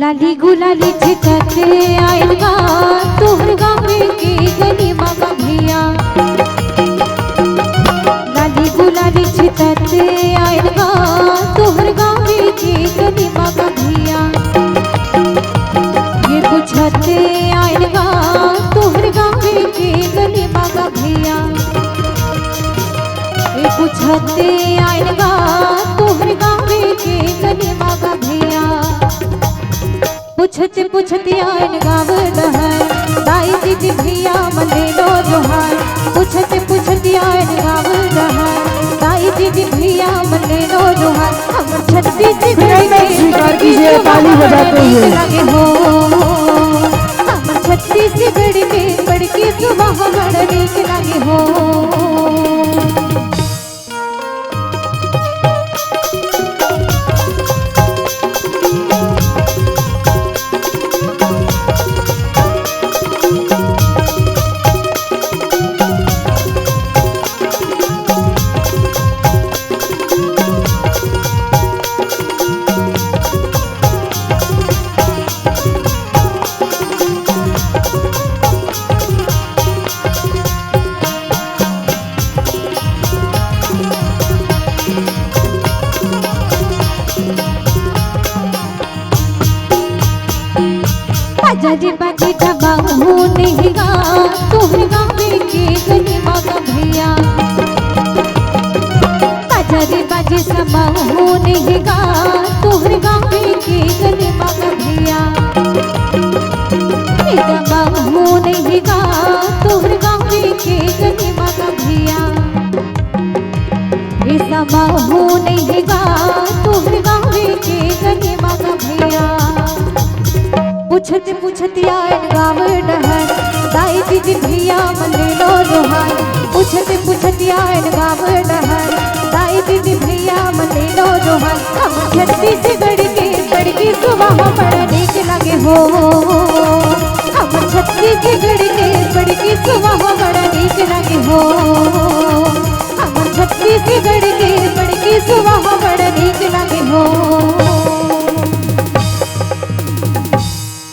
लाली गुलाली छिटते आयल गा तोहर गाँव के गली मामा भैया। लाली गुलाली छिटते आयल गा तोहर गाँव के गली मामा भैया। ये पूछते आयल गा तोहर गाँव के गली मामा भैया। ये पूछते आयल गा तोहर गाँव के गली मामा भैया। पूछते पूछते आयन गाँव डहर दाई दीदी भैया मने लो जोहार। पूछते पूछते आयन गाँव डहर दाई दीदी भैया मने लो जोहार। हम छत्तीसगढ़ में ताली बजाते हुए लगे हो। हम छत्तीसगढ़ में बड़की सुबह बड़ नीक लगे हो। बाजी बाजी दबाऊ नहीं गा तोहर गाँव के गली मामा भैया। बाजी बाजी समाऊ नहीं गा तोहर गाँव के गली मामा भैया। दबाऊ नहीं गा तोहर गाँव के गली मामा भैया। समाऊ नहीं गा तोहर गाँव के गली मामा भैया। पूछते पूछते आयन गाँव डहर दाई दीदी भैया मने लो जोहार। पूछते पूछते आयन गाँव डहर दाई दीदी भैया मने लो जोहार। हम छत्तीसगढ़ के बड़की सुबह बड़ नीक लगे हो। हम छत्तीसगढ़ के बड़की सुबह बड़ नीक लगे हो। हम छत्तीसगढ़ के बड़की सुबह बड़ नीक लगे हो।